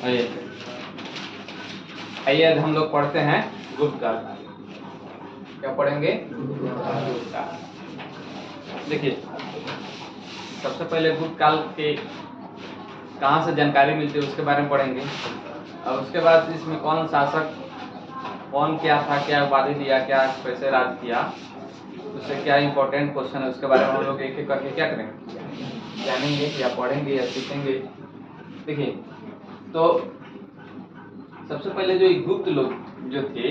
आइए आज हम लोग पढ़ते हैं गुप्त काल। क्या पढ़ेंगे? गुप्त काल। देखिए, सबसे पहले गुप्त काल के कहाँ से जानकारी मिलती है उसके बारे में पढ़ेंगे, और उसके बाद इसमें कौन शासक, कौन क्या था, क्या उपाधि दिया, क्या कैसे राज किया, उससे क्या इंपॉर्टेंट क्वेश्चन है उसके बारे में हम लोग एक एक करके क्या करेंगे, जानेंगे या पढ़ेंगे या सीखेंगे। देखिए, तो सबसे पहले जो गुप्त लोग जो थे,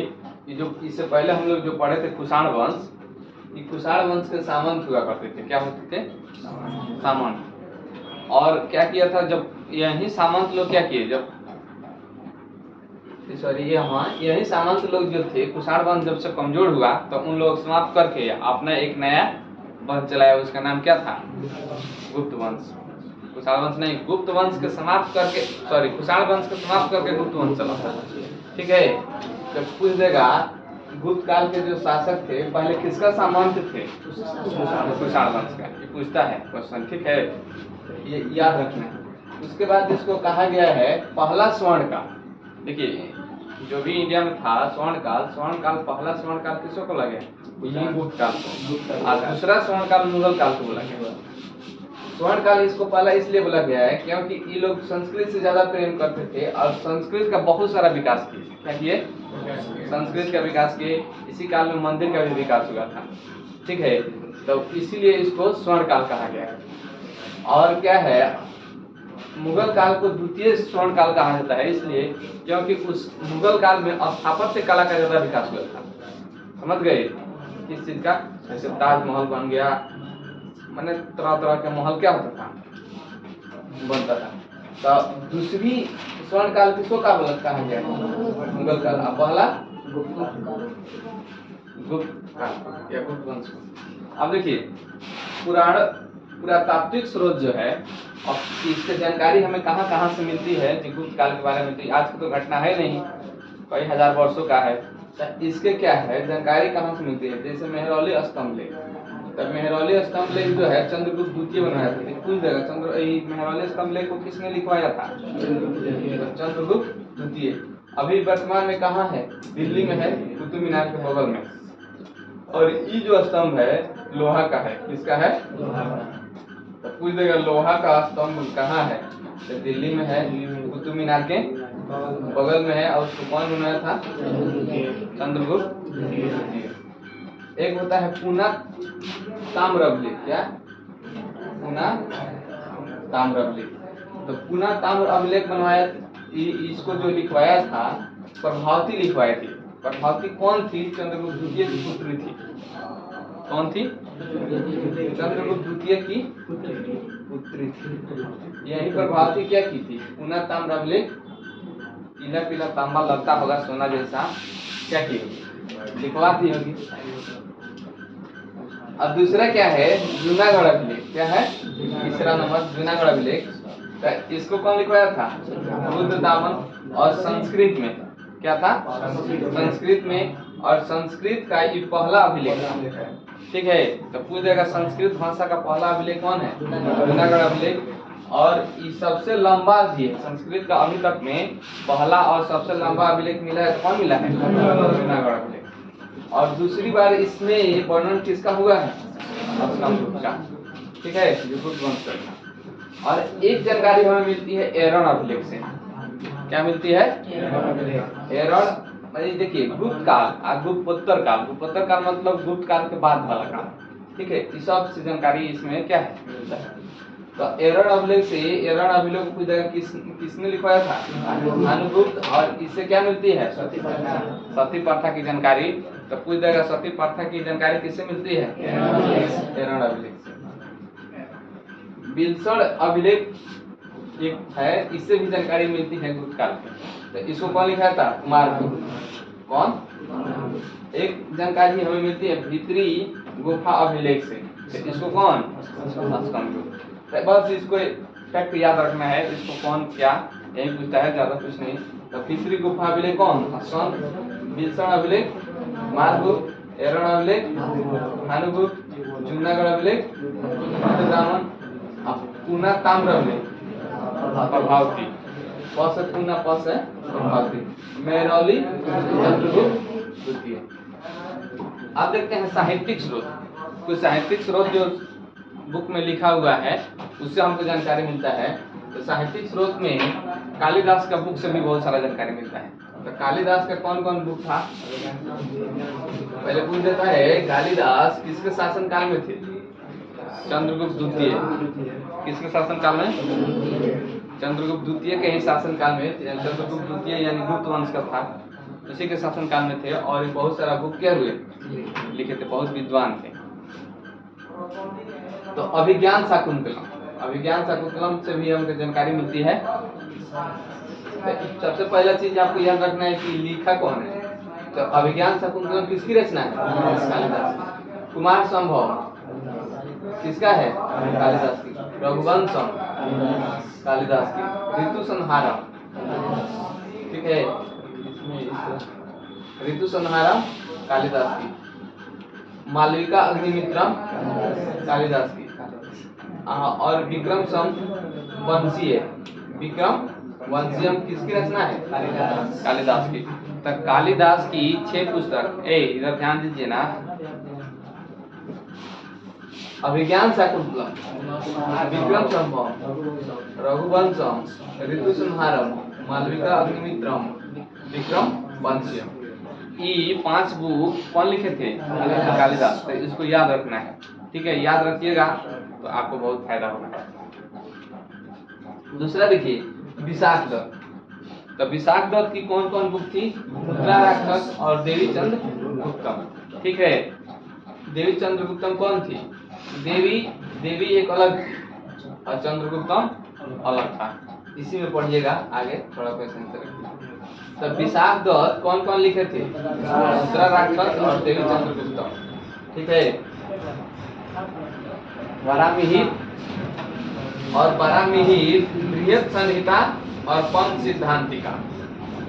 ये जो इससे पहले हम लोग जो पढ़े थे कुषाण वंश, ये कुषाण वंश के सामंत हुआ करते थे। क्या होते थे? सामंत। और क्या किया था, जब यही सामंत लोग क्या किए, जब यही सामंत लोग जो थे, कुषाण वंश जब से कमजोर हुआ तो उन लोग समाप्त करके अपना एक नया वंश चलाया। उसका नाम क्या था? गुप्त वंश। कुषाण वंश नहीं, गुप्त वंश के समाप्त करके, कुषाण वंश के समाप्त करके गुप्त वंश चला। ठीक है। जब पूछ देगा गुप्त काल के जो शासक थे पहले किसका सामंत थे? कुषाण वंश का। ये पूछता है क्वेश्चन। ठीक है, ये याद रखना। उसके बाद इसको कहा गया है पहला स्वर्ण काल। देखिए, जो भी इंडिया में था स्वर्ण काल, पहला स्वर्ण काल किसको बोला गया? यही गुप्त काल को। और दूसरा स्वर्ण काल मुगल काल को बोला गया। स्वर्ण काल इसको पहला इसलिए बोला गया है क्योंकि ये लोग संस्कृत से ज्यादा प्रेम करते थे और संस्कृत का बहुत सारा विकास किए। क्या किए? संस्कृत का विकास किए। इसी काल में मंदिर का भी विकास हुआ था। ठीक है, तो इसीलिए इसको स्वर्ण काल कहा गया है। और क्या है, मुगल काल को द्वितीय स्वर्ण काल कहा जाता है इसलिए क्योंकि उस मुगल काल में स्थापत्य कला का ज्यादा विकास हुआ था। समझ गए किस चीज का? जैसे ताजमहल बन गया, माने तरह तरह के महल क्या होता था, बनता था। तो दूसरी स्वर्ण काल किसको कहा गया? मुगल काल। अब पहला गुप्त काल या गुप्त वंश को। अब देखिए, पुरातात्विक स्रोत जो है, और इससे जानकारी हमें कहाँ कहाँ से मिलती है कि गुप्त काल के बारे में, तो आज की तो घटना है नहीं, कई हजार वर्षों का है। तो इसके क्या है जानकारी कहाँ से मिलती है? जैसे मेहरौली स्तंभ लेख। तब मेहरौली स्तंभ लेख जो है चंद्रगुप्त द्वितीय बनाया था। पूछ देगा मेहरौली स्तंभ लेख को किसने लिखवाया था? चंद्रगुप्त द्वितीय। अभी वर्तमान में कहाँ है? दिल्ली में है, कुतुब मीनार के बगल में। और ये जो स्तंभ है लोहा का है। किसका है? तो पूछ देगा लोहा का स्तंभ कहाँ है? तो दिल्ली में है, कुतुब मीनार के बगल में है। और उसको कौन बनाया था? चंद्रगुप्त। एक होता है पूना ताम्रलिप्त। क्या? पूना ताम्रलिप्त। तो पूना ताम्र अभिलेख बनवाया, इसको जो लिखवाया था प्रभावती लिखवाई थी। प्रभावती कौन थी? चंद्रगुप्त द्वितीय की पुत्री थी। कौन थी? चंद्रगुप्त द्वितीय की पुत्री थी। यही प्रभावती क्या की थी? पूना ताम्र अभिलेख, पीला पीला तांबा लगता होगा सोना जैसा, क्या की होगी? लिखवाती होगी। अब दूसरा क्या है? जूनागढ़ अभिलेख। क्या है? तीसरा नंबर जूनागढ़ अभिलेख। तो इसको कौन लिखवाया था? रुद्रदामन। और संस्कृत में क्या था? संस्कृत में। और संस्कृत का ये पहला अभिलेख था। ठीक है, तो पूछ देगा संस्कृत भाषा का पहला अभिलेख कौन है? जूनागढ़ अभिलेख। और ये सबसे लंबा भी है संस्कृत का। अभी तक में पहला और सबसे लंबा अभिलेख मिला है तो कौन मिला है? जूनागढ़ अभिलेख। और दूसरी बार इसमें वर्णन किसका हुआ है? स्तंभ का। ठीक है, गुप्त वंश का। और एक जानकारी हमें मिलती है एरन अभिलेख से। क्या मिलती है? एरन। देखिए, गुप्त काल और गुप्तोत्तर काल। गुप्तोत्तर काल मतलब गुप्त काल के बाद वाला काल। ठीक है, इस सब से जानकारी इसमें क्या है मिलता है। तो एरन अभिलेख से, एरन अभिलेख को किसने लिखवाया था? भानुगुप्त। और इससे क्या मिलती है? सती प्रथा की जानकारी। तो पूछ देगा सती प्रथा की जानकारी किससे मिलती है? एरन अभिलेख से। बिलसड़ अभिलेख एक है, इससे भी जानकारी मिलती है गुप्त काल की। तो इसको कौन लिखा था? कुमारगुप्त। कौन? एक जानकारी हमें मिलती है भीतरी गुफा अभिलेख से। तो इसको कौन? स्कंदगुप्त। बस इसको फैक्ट याद रखना है, इसको कौन क्या यही पूछता है, ज्यादा कुछ नहीं। तो भीतरी गुफा अभिलेख कौन? बिलसड़ अभिलेख, कुमारगुप्त, एरन अभिलेख, भानुगुप्त, जूनागढ़ अभिलेख, रुद्रदामन, पूना ताम्र अभिलेख, प्रभावती। प से पुनः प से प्रभावती, मेहरौली चंद्रगुप्त द्वितीय। अब देखते हैं साहित्यिक स्रोत। कुछ साहित्यिक स्रोत जो बुक में लिखा हुआ है उससे हमको जानकारी मिलता है। तो साहित्यिक स्रोत में कालिदास का बुक से भी बहुत सारा जानकारी मिलता है। तो कालिदास का कौन कौन बुक था? पहले पूछ देता है, कालिदास किसके शासन काल में थे? चंद्रगुप्त द्वितीय। किसके शासन काल में? चंद्रगुप्त द्वितीय के ही शासन काल में। चंद्रगुप्त द्वितीय यानी गुप्त वंश का था, उसी के शासन काल में थे। और बहुत सारा बुक क्या हुए लिखे थे, बहुत विद्वान थे। तो अभिज्ञान शाकुंतलम, अभिज्ञान शाकुंतलम से भी हमको जानकारी मिलती है। सबसे पहला चीज आपको याद रखना है कि लिखा कौन है। तो अभिज्ञान शाकुंतलम किसकी रचना है? कालिदास। कुमार संभव किसका है? कालिदास की। रघुवंशम कालिदास की। ऋतु संहारम, ठीक है, ऋतु संहारम कालिदास की। मालविका अग्निमित्रम कालिदास की। और विक्रम वंशीय, विक्रम वंशीयम किसकी रचना है? कालिदास की। तो कालिदास की 6 पुस्तक, इधर ध्यान दीजिए ना, अभिज्ञान शाकुंतलम, विक्रम संभव, रघुवंशम, ऋतु संहारम, मालविका अग्निमित्रम, विक्रम वंशीयम, ये 5 बुक कौन लिखे थे? कालिदास। तो इसको याद रखना है, ठीक है, याद रखिएगा तो आपको बहुत फायदा होगा। दूसरा देखिए विशाख दत्त। तो विशाख दत्त की कौन कौन बुक थी? उत्तराराक्षस और देवी चंद्रगुप्तम, ठीक है। देवी चंद्रगुप्तम कौन थी? देवी एक अलग और चंद्रगुप्तम अलग था। इसी में पढ़िएगा आगे, थोड़ा क्वेश्चन करेंगे। तो विशाख दत्त कौन कौन लिखे थे? उत्तराराक्षस और देवी चंद्रगुप्तम, ठीक है। वराहमिहिर और बराहमिहिर, बृहत संहिता और पंच सिद्धांतिका।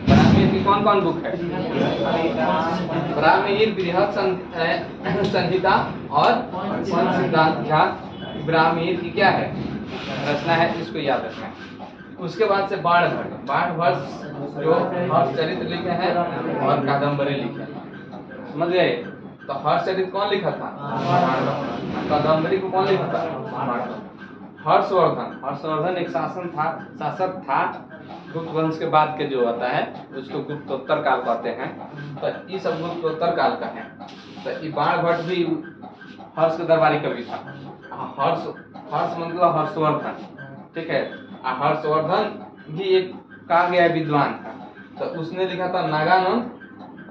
बराहमिहिर की कौन कौन बुक है? बराहमिहिर, बृहत संहिता और पंच सिद्धांतिका। बराहमिहिर की क्या है रचना है, इसको याद रखना है। उसके बाद से बाणभट्ट जो हर्षचरित्र लिखे हैं और कादम्बरी लिखे हैं, समझ गए। तो हर्षचरित्र कौन लिखा था? कादम्बरी को कौन लिखा था? हर्षवर्धन एक शासक था गुप्त वंश के बाद के जो होता है उसको गुप्तोत्तर काल कहते हैं। तो ये सब गुप्तोत्तर काल का है। तो ये बाणभट्ट भी हर्ष के दरबारी कवि था। हर्ष मतलब हर्षवर्धन, ठीक है। हर्षवर्धन भी एक कहा गया विद्वान था। तो उसने लिखा था नागानंद,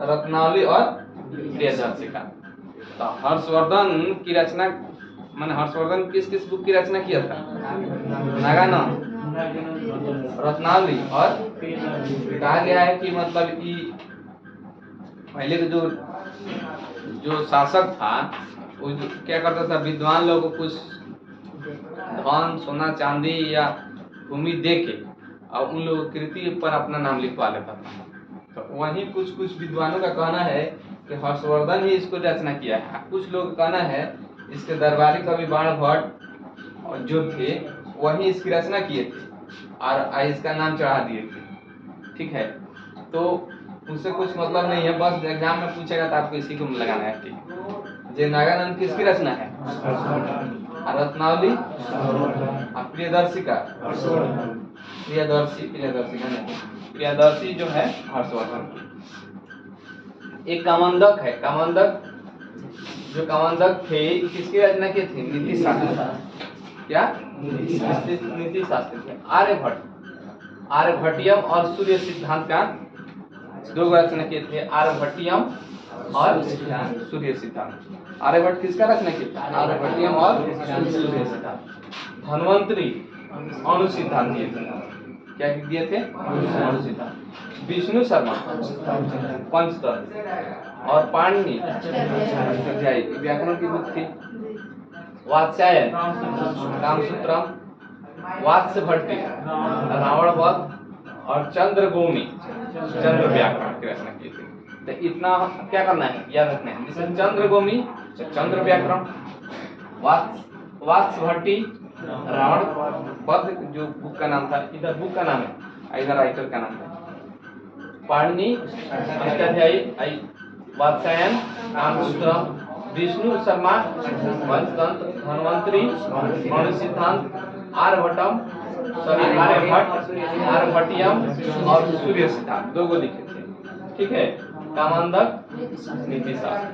रत्नावली और प्रियदर्शिका। तो हर्षवर्धन की रचना, मैंने हर्षवर्धन किस किस बुक की रचना किया था? नागानंद, रत्नावली और कहा गया है कि मतलब कि पहले के जो शासक था वो क्या करता था, विद्वान लोगों को कुछ धन सोना चांदी या भूमि दे के और उन लोगों कृति पर अपना नाम लिखवा लेता था। तो वहीं कुछ विद्वानों का कहना है कि हर्षवर्धन ही इसको रचना किया है। कुछ लोग का कहना है इसके दरबारी कवि बाणभट्ट और जो थे वही इसकी रचना किए थे और इसका नाम चढ़ा दिए थे, ठीक है। तो उससे कुछ मतलब नहीं है, बस एग्जाम में पूछेगा तो आपको इसी को लगाना है, ठीक। जे नागानंद किसकी रचना है? रत्नावली। प्रियदर्शिका, प्रियदर्शी जो है हर्षवर्धन की। एक कामंदक है, जो कामंदक थे किसकी रचना की थी? नीति शास्त्र। क्या? नीति शास्त्र थे। आर्यभट्टियम और सूर्य सिद्धांत का 2 रचना किए थे, आर्यभट्टियम और सूर्य सिद्धांत। आर्यभट्ट किसका रचना किया? आर्यभट्टियम और सूर्य सिद्धांत। धन्वंतरी अनुसिद्धांत दिए थे। क्या दिए थे? अनुसिद्धांत। विष्णु शर्मा पंचतंत्र और पाणिनि व्याकरण की बुक थी। वात्स्यायन कामसूत्रम, वात्स्यभट्टी रावण वध और चंद्रगौमी चंद्र व्याकरण की रचना की थी। तो इतना क्या करना है, याद रखना है। जैसे चंद्रगौमी चंद्र व्याकरण, वात्स्यभट्टी रावण वध जो बुक का नाम था, इधर बुक का नाम है इधर राइटर का नाम है पाणिनि, अष्टाध्यायी, वात्स्यायन, कामसूत्र, विष्णु शर्मा, पंचतंत्र, धन्वंतरी, मणि सिद्धांत, आर्यभट्टम, सॉरी आर्यभट्ट, आर्यभट्टियम और सूर्य सिद्धांत, दो को लिखे थे। ठीक है, कामांधक, नीति शास्त्र।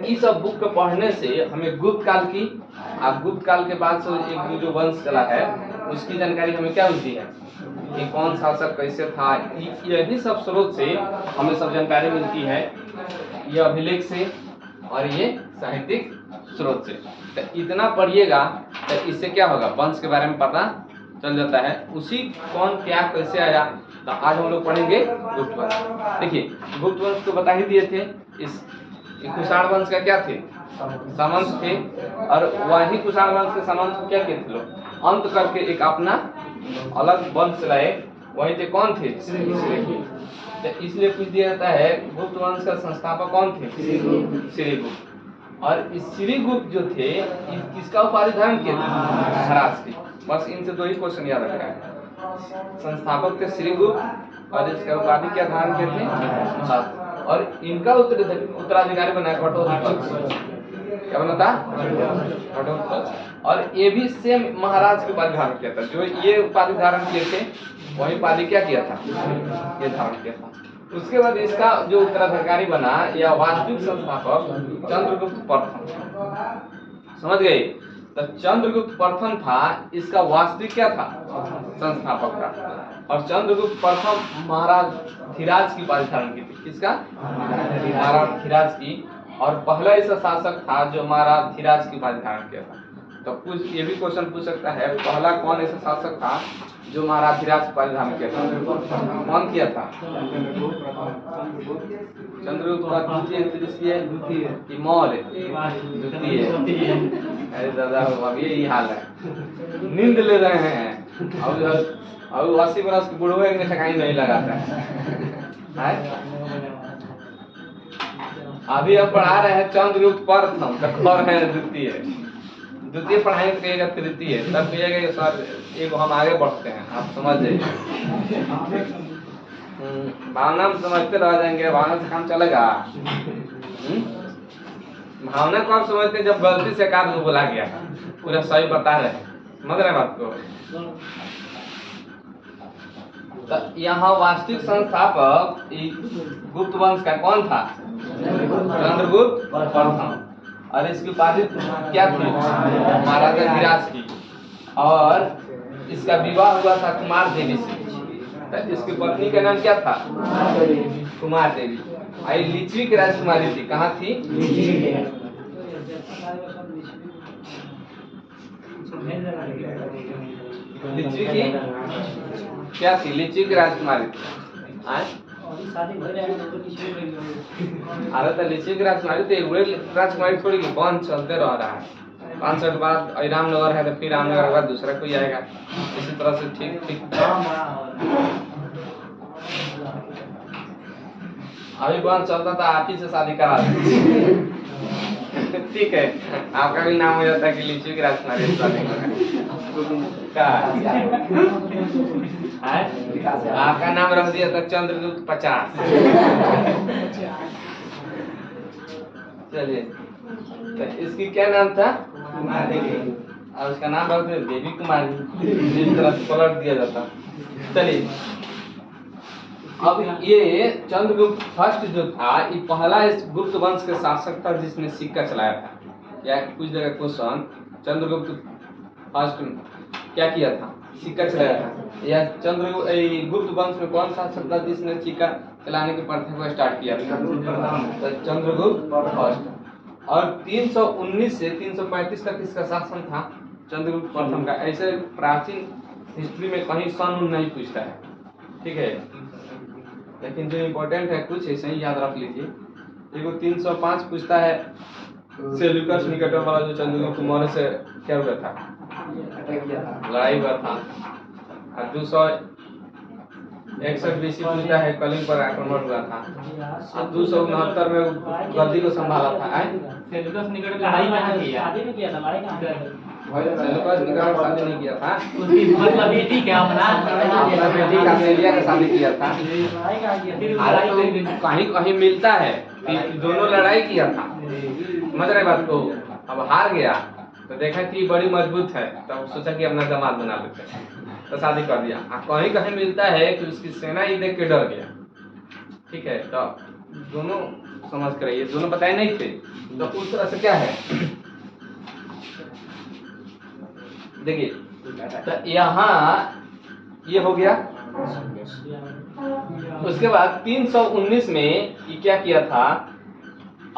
इस सब बुक को पढ़ने से हमें गुप्त काल की, गुप्त काल के बाद से एक जो वंश चला है उसकी जानकारी हमें क्या मिलती है कि कौन शासक कैसे था, यही सब स्रोत से हमें सब जानकारी मिलती है, ये अभिलेख से और ये साहित्यिक स्रोत से। तो इतना पढ़िएगा तो इससे क्या होगा, वंश के बारे में पता चल जाता है, उसी कौन क्या कैसे आया। तो आज हम लोग पढ़ेंगे गुप्त वंश। देखिए गुप्त वंश तो बता ही दिए थे, इस कुषाण वंश का क्या थे, सामंत थे, और वही कुषाण वंश के सामंत क्या किए थे लोग, अंत करके एक अपना अलग वंश लाए, वही थे कौन थे, श्रीगुप्त। तो इसलिए पूछ दिया जाता है गुप्त वंश का संस्थापक कौन थे, श्रीगुप्त। और इस श्रीगुप्त जो थे किसका उपाधि धारण किए थे, महाराज की। बस इनसे दो ही क्वेश्चन याद रखना है, संस्थापक थे श्रीगुप्त और इसका उपाधि क्या धारण किए थे, महाराज। और इनका उत्तराधिकारी बना घटोत्कच, क्या बना था, घटोत्कच। और ये भी सेम महाराज की उपाधि धारण किया था, जो ये उपाधि धारण किए थे वही उपाधि क्या किया था, ये धारण किया था। उसके बाद इसका जो उत्तराधिकारी बना या वास्तविक संस्थापक चंद्रगुप्त प्रथम, समझ गए। तो चंद्रगुप्त प्रथम था, इसका वास्तविक क्या था, संस्थापक था। और चंद्रगुप्त प्रथम महाराज धीराज की उपाधि धारण की थी, किसका, महाराज धीराज की। और पहला ऐसा शासक था जो महाराज धीराज की उपाधि धारण किया था। तो कुछ ये भी क्वेश्चन पूछ सकता है, पहला कौन ऐसा शासक था जो महाराज धीराज की उपाधि धारण किया था, कौन किया था, चंद्रगुप्त का द्वितीय, तृतीय कि मौर्य, द्वितीय। अरे दादा अब यही हाल है, नींद ले रहे हैं, अब 80 बरस के बुढ़वे में ठकाई नहीं लगाता है। अभी हम पढ़ा रहे हैं चंद्रगुप्त प्रथम, तो है द्वितीय, द्वितीय पढ़ाएंगे तो कहेगा तृतीय, तब कहिएगा कि सर एक हम आगे बढ़ते हैं, आप समझ जाइए। भावना में समझते रह जाएंगे, भावना से काम चलेगा। भावना को आप समझते हैं जब गलती से कार को बोला गया, पूरा सही बता रहे हैं, समझ रहे बात को। तो यहाँ वास्तविक संस्थापक गुप्त वंश का कौन था, चंद्रगुप्त प्रथम। और इसकी उपाधि क्या थी, महाराजा धीराज की। और इसका विवाह हुआ था कुमार देवी से। तो इसकी पत्नी का नाम क्या था, कुमार देवी। आई लिच्छवी की राजकुमारी थी, कहाँ थी, लिच्छवी की क्या थी, लिच्छवी की राजकुमारी थी। अरे तो लिच्छवी की राजकुमारी तो एक राजकुमारी थोड़ी की बंद चलते रह रहा है। 500 के बाद रामनगर है तो फिर रामनगर के बाद दूसरा कोई आएगा, इसी तरह से ठीक ठीक। अभी बंद चलता था, आप ही से शादी करा ठीक है, आपका भी नाम हो जाता है कि लिच्छवी की राजकुमारी शादी आपका नाम रख दिया था चंद्रगुप्त 50। चलिए, तो इसकी क्या नाम था, और उसका नाम रख दिया देवी कुमारी, जिस तरह से पलट दिया जाता। चलिए, अब ये चंद्रगुप्त फर्स्ट जो था, ये पहला इस गुप्त वंश के शासक था जिसने सिक्का चलाया था। क्या कुछ जगह क्वेश्चन, चंद्रगुप्त फर्स्ट क्या किया था, सिक्का चलाया था। या गुप्त वंश में कौन सा शासक था जिसने सिक्का चलाने की प्रथा को स्टार्ट किया था, तो चंद्रगुप्त फर्स्ट। और 319 से 335 तक इसका शासन था चंद्रगुप्त प्रथम का। ऐसे प्राचीन हिस्ट्री में कहीं सन नहीं पूछता है, ठीक है, लेकिन जो इम्पोर्टेंट है कुछ ऐसे ही याद रख लीजिए। देखो 305 पूछता है सेल्यूकस निकेटर वाला जो चंद्रगुप्त मौर्य से क्या हुआ था, लड़ाई हुआ था। और 261 बीसी पूछता है कलिंग पर आक्रमण हुआ था। और 269 में गद्दी को संभाला था। सेल्यूकस निकेटर लड़ाई कहाँ किया था, सेल्यूकस निकाय में शादी नहीं किया था, उसकी मतलब बेटी क्या अपना अपना बेटी कार्नेलिया का शादी किया था। कहीं कहीं मिलता है कि दोनों लड़ाई किया था, समझ रहे बात को। अब हार गया तो देखा कि बड़ी मजबूत है, तब सोचा कि अपना दामाद बना लेते हैं, तो शादी कर दिया। कहीं कहीं मिलता है कि उसकी सेना ही देख के डर गया, ठीक है। तो दोनों समझ कर, ये दोनों बताए नहीं थे, तो उस तरह से क्या है देखिए, तो यहाँ ये हो गया। उसके बाद 319 में ये क्या किया था,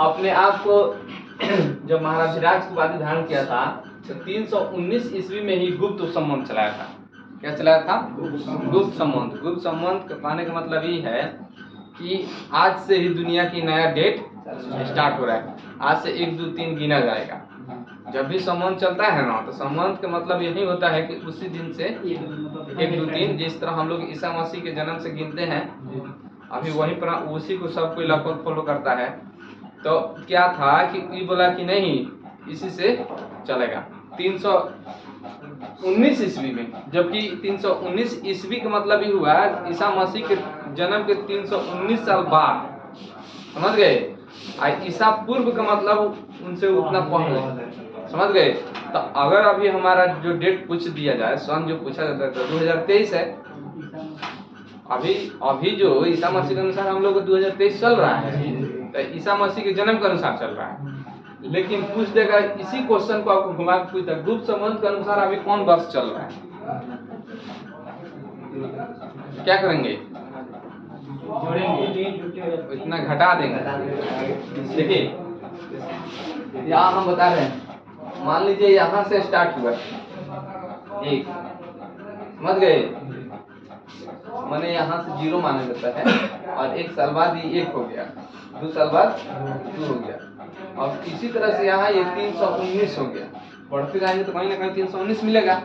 अपने आप को जब महाराज धीराज की उपाधि धारण किया था, तो 319 ईस्वी में ही गुप्त संबंध चलाया था। क्या चलाया था? गुप्त संबंध। गुप्त संबंध कहने का मतलब ये है कि आज से ही दुनिया की नया डेट स्टार्ट हो रहा है। आज से 1 2 3 गिना जाएगा। जब भी संबंध चलता है ना, तो संबंध का मतलब यही होता है कि उसी दिन से 1 2 3, जिस तरह हम लोग ईसा मसीह के जन्म से गिनते हैं, अभी वही पर उसी को सब कोई लगभग फॉलो करता है। तो क्या था कि ये बोला कि नहीं, इसी से चलेगा 319 ईस्वी में, जबकि 319 ईस्वी का मतलब ये हुआ ईसा मसीह के जन्म के 319 साल बाद, समझ गए। ईसा पूर्व का मतलब उनसे उतना पहले, समझ गए। तो अगर अभी हमारा जो डेट पूछ दिया जाए, सन जो पूछा जाता है, तो 2023 है। अभी जो ईसा मसीह के अनुसार हम लोग को 2023 चल रहा है, तो ईसा मसीह के जन्म के अनुसार चल रहा है। लेकिन पूछ देगा इसी क्वेश्चन को आपको घुमा के पूछता, गुप्त संबंध के अनुसार अभी कौन वर्ष चल रहा है, क्या करेंगे? इतना घटा देंगे। देखिए यहाँ हम बता रहे हैं, मान लीजिए यहाँ से स्टार्ट हुआ एक, समझ गए, मैंने यहाँ से 0 माना जाता है, और 1 साल बाद ये 1 हो गया, 2 साल बाद 2 हो गया, और इसी तरह से यहाँ ये 319 हो गया। बढ़ते जाएंगे तो कहीं ना कहीं 319 मिलेगा,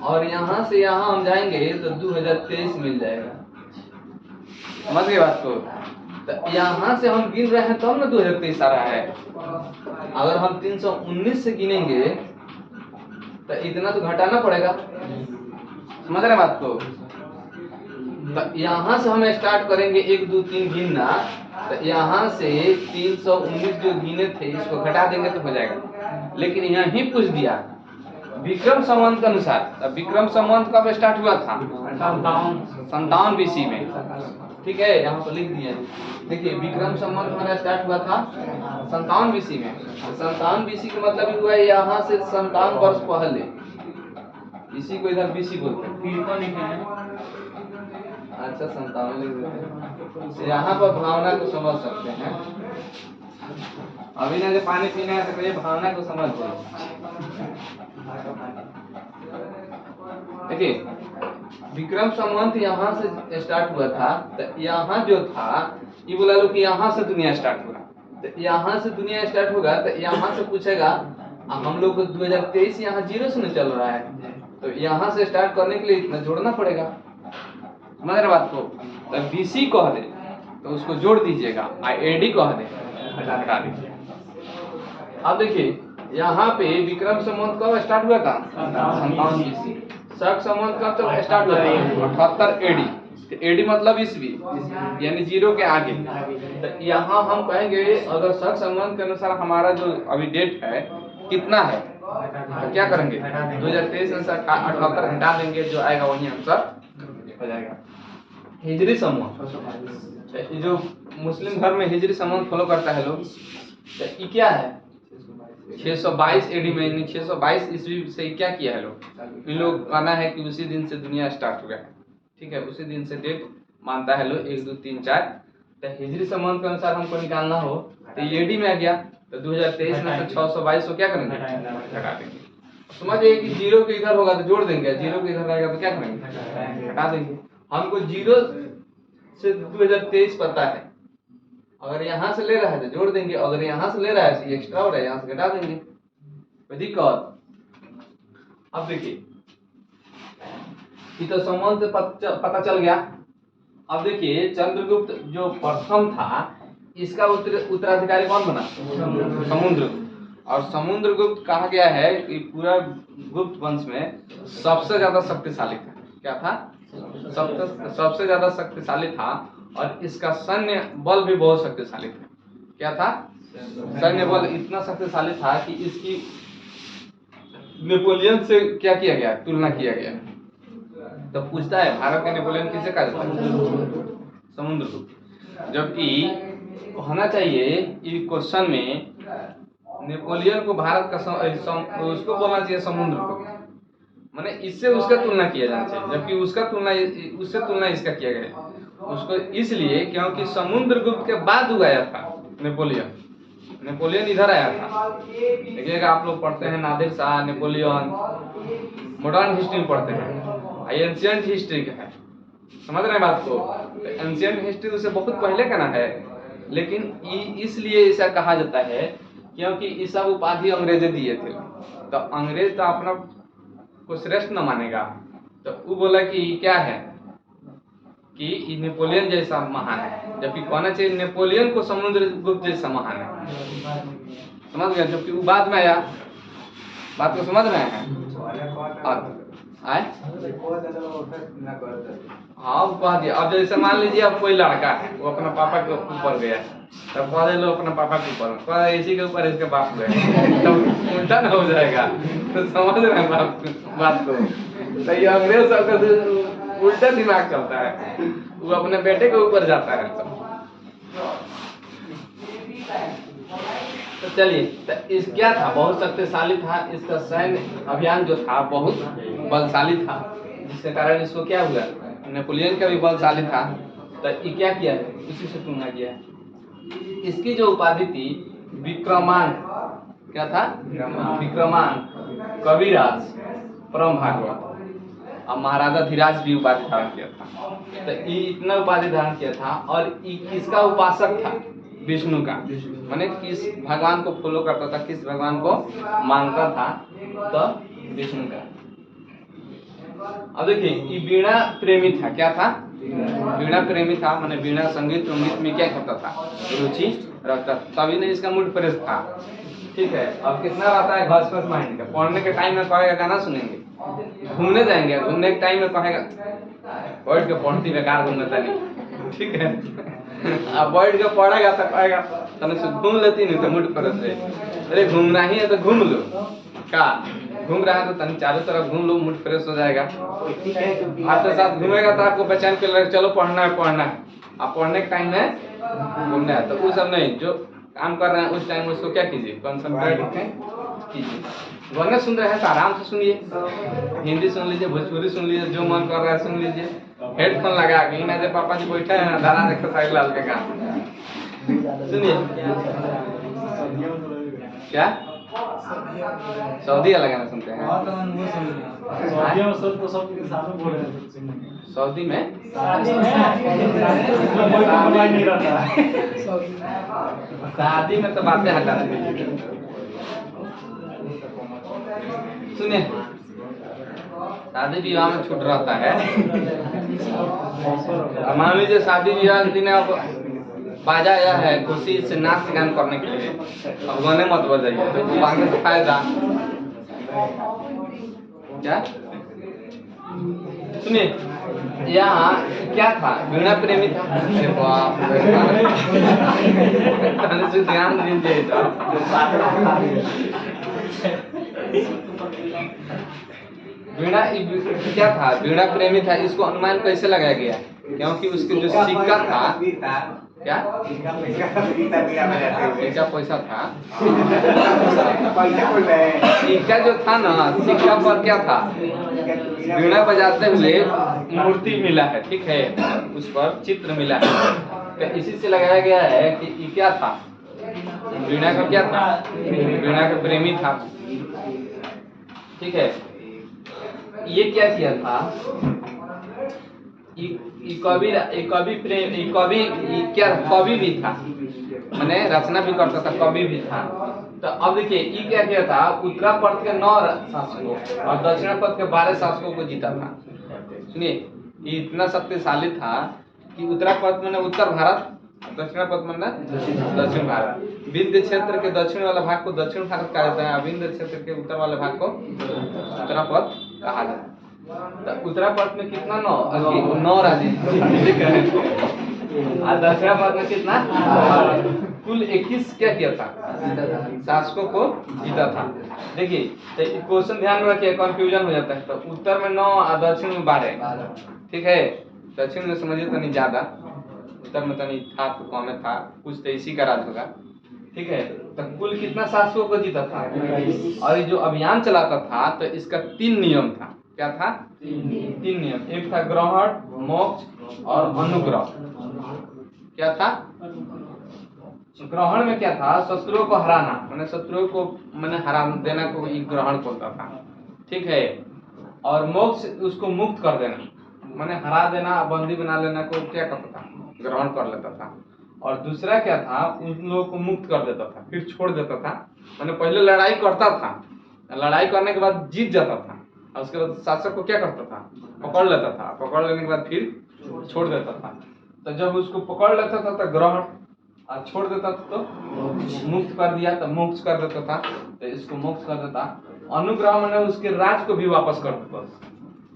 और यहाँ से यहाँ हम जाएंगे तो 2023 मिल जाएगा, समझ गए बात को। तो यहाँ से हम गिन रहे हैं तब ना 2023 आ रहा है। अगर हम 319 से गिनेंगे तो इतना तो घटाना पड़ेगा, समझ रहे बात को। तो यहाँ से हम स्टार्ट करेंगे 1 2 3 गिनना, तो यहाँ से 319 जो गिने थे इसको घटा देंगे तो हो जाएगा। लेकिन यही पूछ दिया विक्रम संवत के अनुसार। अब विक्रम संवत कब स्टार्ट हुआ था? 57 BC में, ठीक है, यहाँ पर लिख दिए। देखिए विक्रम संवत हमारा स्टार्ट हुआ था 57 BC में। 57 BC का मतलब ही हुआ यहाँ से 57 वर्ष पहले, इसी को इधर BC बोलते हैं। अच्छा 57 लिख देते हैं, यहाँ पर भावना को समझ सकते हैं। अभी ना जो पानी पीना है तो ये भावना को समझ लो। देखिए विक्रम संवत यहाँ से स्टार्ट हुआ था, तो यहाँ जो था ये बोला लो कि यहाँ से दुनिया स्टार्ट होगा। तो यहाँ से दुनिया स्टार्ट होगा तो यहाँ से पूछेगा, हम लोग को 2023 यहाँ 0 से न चल रहा है, तो यहाँ से स्टार्ट करने के लिए इतना जोड़ना पड़ेगा, समझ रहे बात को। तो BC कह दे तो उसको जोड़ दीजिएगा, AD कह दे हटा दीजिए। अब देखिए यहाँ पे विक्रम संवत कब स्टार्ट हुआ था? 57 BC। शक संवत कब तक स्टार्ट हुआ था? 78 AD। AD मतलब ईस्वी, यानी 0 के आगे। तो यहाँ हम कहेंगे अगर शक संवत के अनुसार हमारा जो अभी डेट है कितना है, तो क्या करेंगे 2023 अनुसार 78 हटा देंगे, जो आएगा वही आंसर हो जाएगा। हिजरी संवत, जो मुस्लिम धर्म में हिजरी संवत फॉलो करता है लोग, तो ये क्या है 622 AD में, 622 ईस्वी से क्या किया है लोग, इन लोग माना है कि उसी दिन से दुनिया स्टार्ट हो गया, ठीक है, उसी दिन से डेट मानता है लोग 1 2 3 4। तो हिजरी संवत के अनुसार हमको निकालना हो तो AD में आ गया, तो 2023 में से 622 को क्या करेंगे घटा देंगे। समझिए कि 0 के इधर होगा तो जोड़ देंगे, 0 के इधर रहेगा तो क्या करेंगे घटा देंगे। हमको 0 से 2023 पता है, अगर यहाँ से ले रहा है तो जोड़ देंगे, अगर यहाँ से ले रहा है तो एक्स्ट्रा हो रहा है, यहाँ से घटा देंगे, कोई दिक्कत। अब देखिए ये तो संबंध से पता चल गया। अब देखिए चंद्रगुप्त जो प्रथम था, इसका उत्तराधिकारी कौन बना? समुद्रगुप्त। और समुद्रगुप्त कहा गया है कि पूरा गुप्त वंश में सबसे ज्यादा शक्तिशाली था। क्या था? सबसे ज्यादा शक्तिशाली था और इसका सैन्य बल भी बहुत शक्तिशाली था। क्या था? सैन्य बल इतना शक्तिशाली था कि इसकी नेपोलियन से क्या किया गया, तुलना किया गया। तो पूछता है भारत का नेपोलियन किसे कहा जाता है? समुद्रगुप्त। जबकि होना चाहिए इस क्वेश्चन में नेपोलियन को भारत का उसको बोलना चाहिए समुद्रगुप्त, माने इससे उसका तुलना किया जाना चाहिए, जबकि उससे तुलना इसका किया गया उसको इसलिए क्योंकि समुद्रगुप्त के बाद उगाया था नेपोलियन इधर आया था। देखिएगा आप लोग पढ़ते हैं Nadir Shah, Napoleon, modern history में पढ़ते हैं, एंशिएंट हिस्ट्री का है, समझ रहे हैं बात को? एंशिएंट हिस्ट्री उससे बहुत पहले का ना है, लेकिन इसलिए ऐसा कहा जाता है क्योंकि ये सब उपाधि अंग्रेजे दिए थे। तो अंग्रेज तो अपना को श्रेष्ठ न मानेगा, तो वो बोला कि क्या है कि नेपोलियन जैसा महान है, जबकि कहना चाहिए नेपोलियन को समुद्रगुप्त जैसा महान है। समझ गए? जबकि वो बाद में आया। बात को समझ रहे हैं? हाँ वो कह दिया। अब जैसे मान लीजिए अब कोई लड़का है, वो अपना पापा के ऊपर गया, तब कह दे लो अपना पापा के ऊपर, इसी के ऊपर इसके बाप गए, तब उल्टा न हो जाएगा। तो समझ रहे हैं बात को? तो ये अंग्रेज सबका उल्टा दिमाग चलता है, वो अपने बेटे के ऊपर जाता है। तो चलिए, तो इस क्या था? बहुत शक्तिशाली था, इसका सैन्य अभियान जो था बहुत बलशाली था, जिसके कारण इसको क्या हुआ, नेपोलियन का भी बलशाली था। तो ये क्या किया है, इसी से तुलना किया है। इसकी जो उपाधि थी विक्रमांक, क्या था? विक्रमांक, कविराज, परम भागवत, और महाराजा धीराज भी उपाधि धारण किया था। तो ये इतना उपाधि धारण किया था, और ये किसका उपासक था? विष्णु का, माने किस भगवान को फॉलो करता था, किस भगवान को मानता था? तो विष्णु का। अब देखिए ये वीणा प्रेमी था। क्या था? वीणा प्रेमी था, माने वीणा संगीत में क्या करता था, रुचि रखता, तभी नहीं इसका मूड फ्रेश था। ठीक है, अब कितना रहता है घस माइंड का, पढ़ने के टाइम में कहेगा गाना सुनेंगे, घूमने जाएंगे, घूमने के टाइम में कहेगा बैठ के पढ़ती बेकार घूमने नहीं। ठीक है, अब बैठ के पढ़ेगा तो कहेगा तने से घूम लेती, नहीं तो मूड फ्रेश है। अरे घूमना ही है तो घूम लो, का घूम रहा है तो तनी चारों तरफ घूम लो, मूड फ्रेश हो जाएगा। आपके साथ घूमेगा तो आपको बेचैन कर लगेगा, चलो पढ़ना है। आप पढ़ने के टाइम में घूमना है तो वो सब नहीं, जो काम कर रहे हैं उस टाइम उसको क्या कीजिए, कंसंट्रेट कीजिए। गाने सुन रहे हैं तो आराम से सुनिए, हिंदी सुन लीजिए, भोजपुरी सुन लीजिए, जो मन कर रहा है सुन लीजिए, हेडफोन लगा के। ना जब पापा जी बैठे हैं दादा देखो साइड लाल के गाना सुनिए। क्या सऊदी वाला गाना सुनते हैं? सऊदी में शादी में तो बातें हटा देंगे। सुनिए, शादी विवाह में छूट रहता है। मान लीजिए शादी विवाह के दिन अब बाजा आया है खुशी से नाच गान करने के लिए, अब गाने मत बजाइए, तो गाने से फायदा क्या? सुनिए, यहाँ क्या था, वीणा प्रेमी था। अरे बाप रे, ध्यान दीजिए। वीणा क्या था? वीणा प्रेमी था। इसको अनुमान कैसे लगाया गया? क्योंकि उसके जो सिक्का था, क्या सिक्का पैसा था, सिक्का जो था ना, सिक्का पर क्या था, वीणा बजाते हुए मूर्ति मिला है। ठीक है, उस पर चित्र मिला है, तो इसी से लगाया गया है कि ये क्या था, वीणा का क्या था, वीणा का प्रेमी था। ठीक है, ये क्या किया था, कवि भी था, मैंने रचना भी करता था, कवि भी था। तो अब देखिए ये क्या किया था, उत्तरा पथ के 9 शासकों और दक्षिण पथ के 12 शासकों को जीता था। सुनिए, ये इतना शक्तिशाली था कि उत्तरा पथ मैंने उत्तर भारत दक्षिणापथ मतलब दक्षिण भारत। विंध्य क्षेत्र के दक्षिण वाला भाग को दक्षिण भारत कहा जाता है, विंध्य क्षेत्र के उत्तर वाले भाग को उत्तरापथ कहा जाता है। तो उत्तरापथ में कितना 9 राज्य और दक्षिणापथ में कितना, कुल 21 क्या किया था, शासकों को जीता था। देखिए तो क्वेश्चन ध्यान में रखिए, कंफ्यूजन हो जाता है। तो उत्तर में 9 और दक्षिण में 12, ठीक है। दक्षिण में समझिए तो नहीं ज्यादा, उत्तर में तो नहीं था तो कम में था, कुछ तो इसी का राज होगा, ठीक है। तो कुल कितना शासकों को जीता था, और ये जो अभियान चलाता था तो इसका 3 नियम था। क्या था, 3 नियम। एक था ग्रहण, मोक्ष और अनुग्रह। क्या था, ग्रहण में क्या था, शत्रुओं को हराना, मैंने शत्रुओं को मैंने हरा देना को एक ग्रहण बोलता था, ठीक है। और मोक्ष उसको मुक्त कर देना, मैंने हरा देना, बंदी बना लेना को क्या करता था, ग्रहण कर लेता था। और दूसरा क्या था, उन लोगों को मुक्त कर देता था, फिर छोड़ देता था। मैंने पहले लड़ाई करता था, लड़ाई करने के बाद जीत जाता था, और उसके बाद शासक को क्या करता था, पकड़ लेता था, पकड़ लेने के बाद फिर छोड़ देता था। तो जब उसको पकड़ लेता था तो ग्रहण, और छोड़ देता था तो मुक्त कर दिया, तो मोक्ष कर देता था, तो इसको मोक्ष कर देता। अनुग्रह मैंने उसके राज को भी वापस कर देता,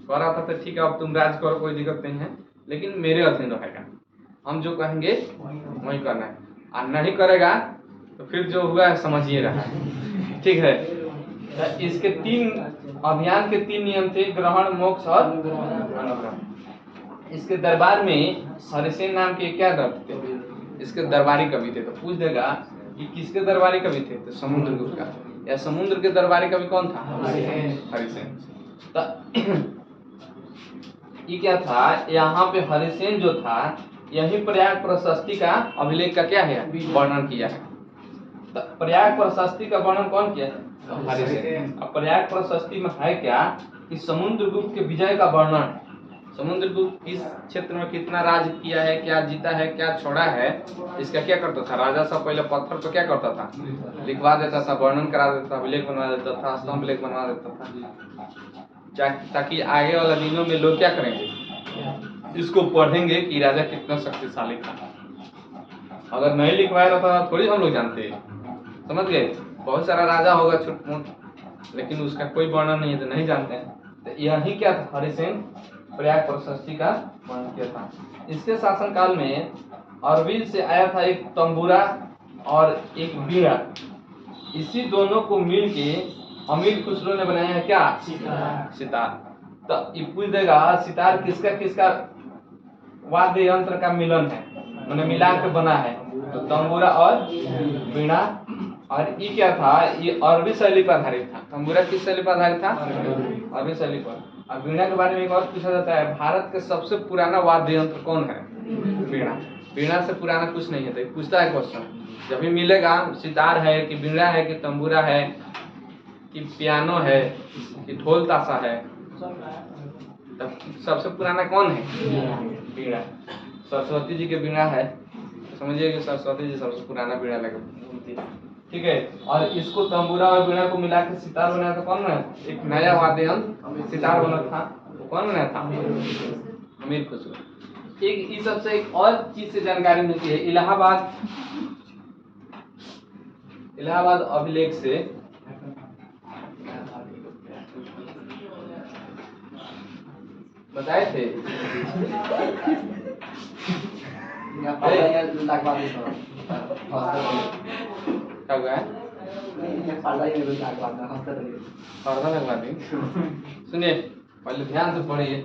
कह रहा था तो ठीक है अब तुम राज करो, कोई दिक्कत नहीं है, लेकिन मेरे अधीन रहेगा, हम जो कहेंगे वही करना है, और नहीं करेगा तो फिर जो हुआ है समझिएगा, ठीक है। तो इसके 3 अभियान के 3 नियम थे, ग्रहण, मोक्ष और अनुग्रह। इसके दरबार में हरिसेन नाम के क्या दत्त थे, इसके दरबारी कवि थे। तो पूछ देगा कि किसके दरबारी कवि थे, तो समुद्रगुप्त का। या समुद्र के दरबारी कवि कौन था, हरिसेन। तो ये क्या था, यहाँ पे हरिसेन जो था, यही प्रयाग प्रशस्ति का अभिलेख का क्या है, वर्णन किया है। तो प्रयाग प्रशस्ति का वर्णन कौन किया है, हरिसेन। अब प्रयाग प्रशस्ति में है क्या कि समुद्रगुप्त के विजय का वर्णन, समुद्रगुप्त किस क्षेत्र में कितना राज किया है, क्या जीता है, क्या छोड़ा है, इसका क्या करता था। राजा सब पहले पत्थर पर क्या करता था, लिखवा देता था, वर्णन करा देता था, अभिलेख बनवा देता था, स्तंभ लेख बनवा देता था, ताकि आगे वाले दिनों में लोग क्या करेंगे, इसको पढ़ेंगे कि राजा कितना शक्तिशाली था। अगर नहीं लिखवाया रहता था थोड़ी हम लोग जानते, समझ गए। बहुत सारा राजा होगा छोट मोट, लेकिन उसका कोई वर्णन नहीं है तो नहीं जानते हैं। तो यही क्या था, हरिसेन प्रयाग प्रशस्ति का वर्णन किया था। इसके शासनकाल में अरबिल से आया था एक तंबूरा और एक बीड़ा, इसी दोनों को मिल के अमीर खुसरो ने बनाया है क्या, सितार। तो ये पूछ देगा सितार किसका किसका वाद्य यंत्र का मिलन है, मैंने मिला के बना है। तो तंबूरा और बीड़ा, और ये क्या था, ये अरबी शैली पर आधारित था। तंबूरा किस शैली पर आधारित था, अरबी शैली पर। और बीड़ा के बारे में एक और पूछा जाता है, भारत के सबसे पुराना वाद्य यंत्र कौन है, बीड़ा। बीड़ा से पुराना कुछ नहीं है। तो पूछता है क्वेश्चन, जब भी मिलेगा सितार है कि बीड़ा है कि तंबूरा है कि पियानो है कि ढोल ताशा है, तब सबसे पुराना कौन है, बीड़ा। सरस्वती जी के बीड़ा है, समझिए कि सरस्वती जी सबसे पुराना बीड़ा लगे बोलती है, ठीक है। और इसको तंबूरा और बीड़ा को मिला के सितार बनाया था, कौन बनाया था, एक नया वाद्य यंत्र सितार बना था, कौन बनाया था, अमीर खुसरो। एक इस सबसे एक और चीज से जानकारी मिलती है, इलाहाबाद अभिलेख से बताए थे क्या हुआ है, पर्दा लगवा दी। सुनिए पहले ध्यान से पढ़िए,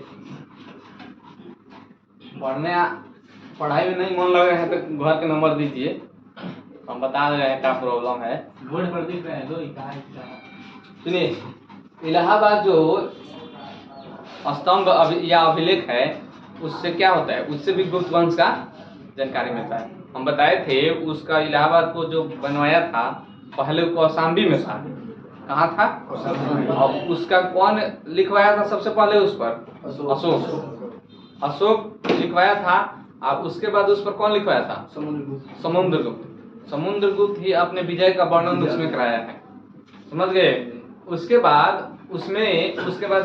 पढ़ाई में नहीं मन लग रहा है तो घर के नंबर दीजिए, हम बता दे रहे हैं क्या प्रॉब्लम है। बोर्ड पर दिख रहा है दो। सुनिए, इलाहाबाद जो स्तंभ या अभिलेख है, उससे क्या होता है, उससे भी गुप्त वंश का जानकारी मिलता है। हम बताए थे उसका इलाहाबाद को जो बनवाया था पहले कौशाम्बी में था, कहाँ था, और उसका कौन लिखवाया था सबसे पहले, उस पर अशोक लिखवाया था। और उसके बाद उस पर कौन लिखवाया था, समुद्रगुप्त ही अपने विजय का वर्णन उसमें कराया है, समझ गए। उसके बाद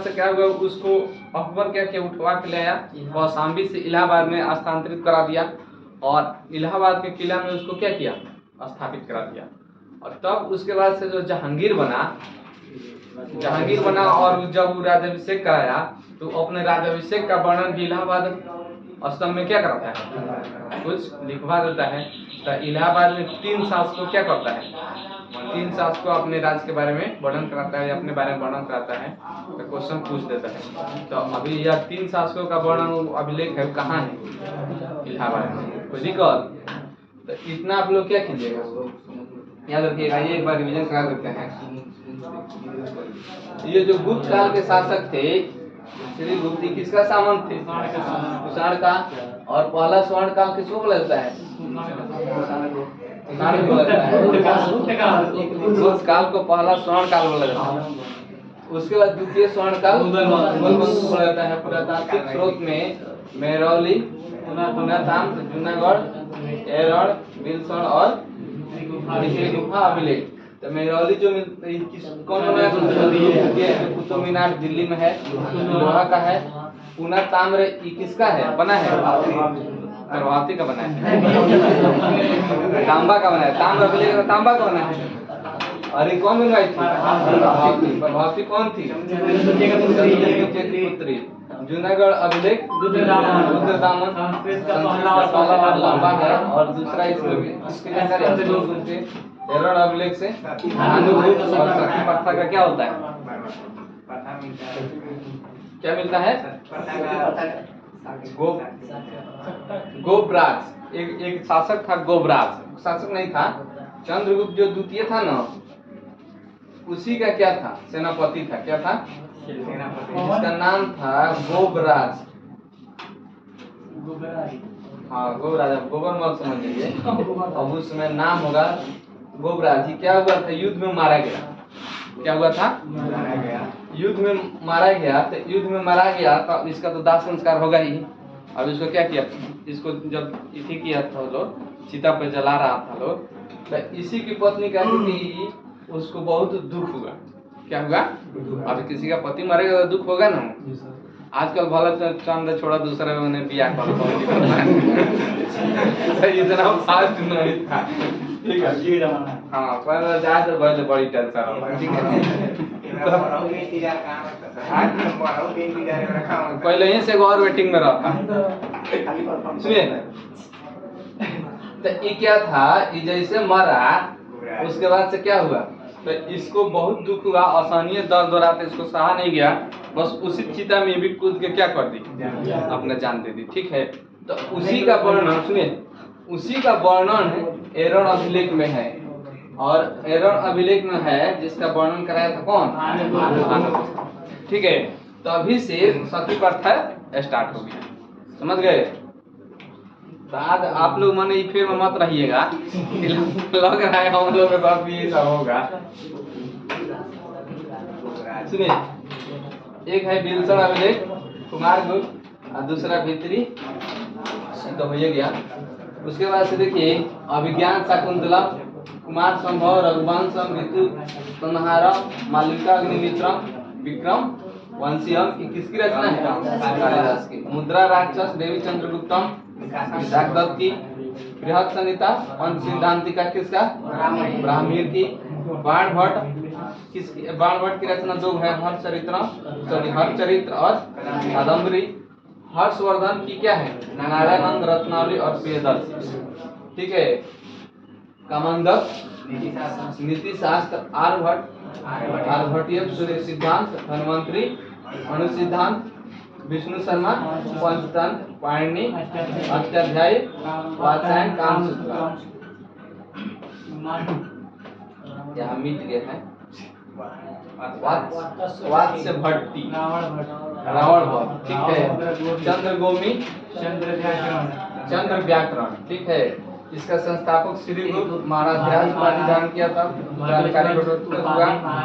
से क्या हुआ, उसको अकबर क्या उठवा के लाया, कौशाम्बी से इलाहाबाद में स्थानांतरित करा दिया। और इलाहाबाद के किला में उसको क्या किया, स्थापित करा दिया। और तब उसके बाद से जो जहांगीर बना और जब वो राज्याभिषेक कराया तो अपने राज्याभिषेक का वर्णन भी इलाहाबाद स्तंभ में क्या करता है, कुछ लिखवा देता है। तो इलाहाबाद में 3 शासकों क्या करता है, 3 शासकों अपने राज्य के बारे में वर्णन कराता है, अपने बारे में वर्णन कराता है, तो क्वेश्चन पूछ देता है। तो अभी यह 3 शासकों का वर्णन अभिलेख है, कहाँ है, इलाहाबाद में, कोई दिक्कत। तो इतना आप लोग क्या कीजिएगा, याद रखिएगा, ये एक बार रिवीजन करा देते हैं। ये जो गुप्त काल के शासक थे, श्री गुप्त किसका सामंत थे, कुषाण का। और पहला स्वर्ण काल किसको बोला जाता है, कुषाण को बोला जाता है। गुप्त काल को पहला स्वर्ण काल बोला जाता है। उसके बाद द्वितीय स्वर्ण काल मुगल वंश को बोला जाता है। पुरातात्विक स्रोत में मेहरौली, पुनातांत्र, जूनागढ़, एरड़, बिलसण और गुफा अभिलेख। तो मेहरौली जो कौन बनाया, कुतुब मीनार दिल्ली में है, लोहा का है। पुना ताम्र ये किसका है, बना है, प्रभावती का बना है, तांबा का बना है, ताम्र अभिलेख तांबा का बना है। और ये कौन बनवाई थी, प्रभावती कौन थी, पुत्री। जूनागढ़ अभिलेख रुद्रदामन, लंबा है। और दूसरा इसकी जानकारी एरड़ अभिलेख से अनुभूत और सती प्रथा का क्या होता है, क्या मिलता है, गोपराज। एक शासक था गोपराज, शासक नहीं था, चंद्रगुप्त जो द्वितीय था ना, उसी का क्या था, सेनापति था, क्या था, जिसका नाम था गोपराज। हाँ गोपराज, आप गोबर मत समझ लीजिए। अब उस समय नाम होगा गोपराज। क्या हुआ था, युद्ध में मारा गया। क्या हुआ था, युद्ध में मारा गया। तो युद्ध में मारा गया तो इसका तो दाह संस्कार होगा ही। अब इसको क्या किया, इसको जब इसी किया था लोग, चिता पे जला रहा था लोग, तो इसी की पत्नी कहती थी, उसको बहुत दुख हुआ। क्या हुआ, अब किसी का पति मरेगा तो दुख होगा ना। आजकल भला चंद छोड़ा दूसरे ने बियाह कर इतना फास्ट नहीं था, ठीक है। हाँ पहले जाए तो बड़ी टेंशन, ठीक है। पहले ही से और वेटिंग में रहा। सुनिए, तो ये क्या था, ये जैसे मरा उसके बाद से क्या हुआ, तो इसको बहुत दुख हुआ, असहनीय दर्द हो रहा था, इसको सहा नहीं गया, बस उसी चिता में भी कूद के क्या कर दी, अपने जान दे दी, ठीक है। तो उसी का वर्णन सुनिए, उसी का वर्णन एरड़ अभिलेख में है। और एरड़ अभिलेख में है जिसका वर्णन कराया था कौन, ठीक है। तो अभी से सती प्रथा स्टार्ट हो गई, समझ गए। बाद आप लोग माने फिर में मत रहिएगा, लग रहा है हम लोग के साथ भी ऐसा होगा। सुनिए, एक है बिलसण अभिलेख कुमारगुप्त और दूसरा भीतरी, तो हो गया। उसके बाद से देखिए अभिज्ञान शाकुंतला, कुमार संभव, रघुवंशम, ऋतु संहारम, मालविका अग्निमित्रम, विक्रम वंशियम, किसकी रचना है, कालिदास की। मुद्रा राक्षस, देवी चंद्रगुप्तम, विशाखदत्त की। बृहद संहिता, पंच सिद्धांतिका किसका, ब्राह्मीर की। बाण भट्ट किसकी, बाण भट्ट की रचना दो है, हरचरित्र और कादम्बरी। हर्षवर्धन की क्या है, नारायणानंद रत्नावली और प्रियदर्शी, ठीक है। कामंदक नीति शास्त्र, आर्यभट्टीय सूर्य सिद्धांत, धन्वंतरी अनुसिद्धांत, विष्णु शर्मा पंचतंत्र, पाणिनि अष्टाध्यायी, वात्स्यायन कामसूत्र। यहाँ मिट गया है, वात्स्य भट्टी, रावण भट्ट, ठीक है। चंद्रगोमी, चंद्र व्याकरण, ठीक है। इसका संस्थापक श्री गुरु महाराज की उपाधि धारण किया था,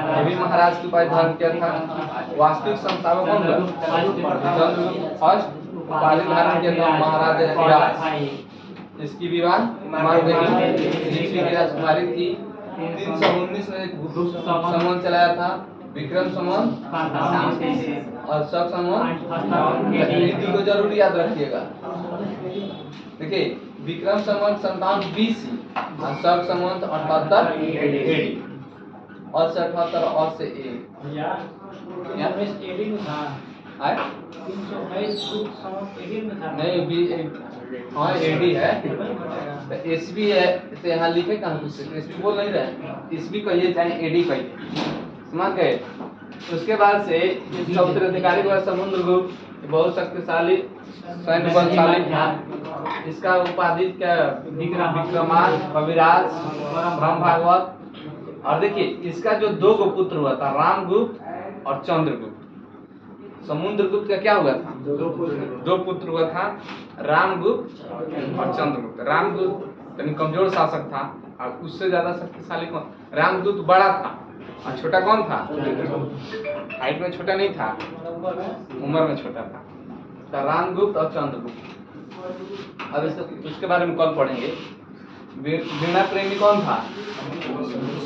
देवी महाराज की उपाधि धारण किया था। वास्तविक संस्थापक कौन था, चंद्रगुप्त फर्स्ट उपाधि धारण किया था, महाराज। इसकी विवाह की राजकुमारी थी। 319 में संवत चलाया था, विक्रम संवत और शक संवत, रीति को जरूर याद रखिएगा। देखिए विक्रम संवत 57 BC और शक संवत 78 AD और से 78 और से A भैया 328 में था आए 328 एडी में था नहीं बी हाँ AD है तो SB है तो यहाँ लिखे कहाँ कुछ SB बोल नहीं रहे SB कहिए चाहे AD कहिए समझ गए। उसके बाद से उत्तराधिकारी का समुद्रगुप्त बहुत शक्तिशाली सैन्य बलशाली था। इसका उपाधि क्या विक्रमार्क कविराज ब्रह्म भागवत। और देखिए इसका जो दो गो पुत्र हुआ था रामगुप्त और चंद्रगुप्त। समुद्रगुप्त का क्या हुआ था दो पुत्र हुआ था रामगुप्त और चंद्रगुप्त। रामगुप्त यानी कमजोर शासक था और उससे ज्यादा शक्तिशाली कौन रामगुप्त बड़ा था और छोटा कौन था हाइट में छोटा नहीं था उम्र में छोटा था तो रामगुप्त और चंद्रगुप्त। अब उसके बारे में कल पढ़ेंगे। वीणा प्रेमी कौन था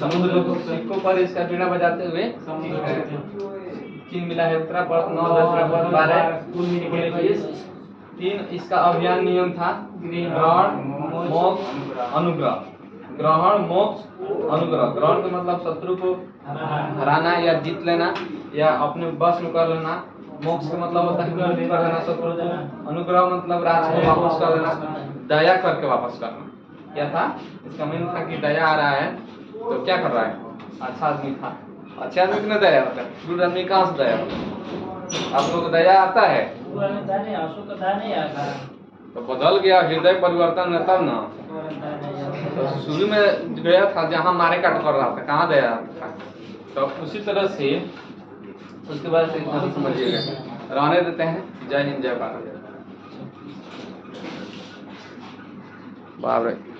समुद्रगुप्त। सिक्कों पर इसका वीणा बजाते हुए तीन मिला है उत्तरा पर 9 दक्षिणा पर 12 तीन। इसका अभियान नियम था ग्रहण मोक्ष अनुग्रह। ग्रहण मोक्ष अनुग्रह। ग्रहण का मतलब शत्रु को हराना या जीत लेना या अपने बस में कर लेना। मोक्ष का मतलब होता है मुक्त कर देना शत्रु को। अनुग्रह मतलब राज को वापस कर देना दया करके वापस करना। क्या था इसका मीन था कि दया आ रहा है तो क्या कर रहा है अच्छा आदमी था। अच्छा आदमी की दया होता है बुरा आदमी कहाँ से दया होता है आप लोग को दया आता है तो बदल गया हृदय परिवर्तन है तब ना। तो शुरू में गया था जहाँ मारे काट कर रहा था कहाँ दया था। तो उसी तरह से उसके बाद से इतना समझिएगा रहने देते हैं। जय हिंद जय भारत। बाप रे।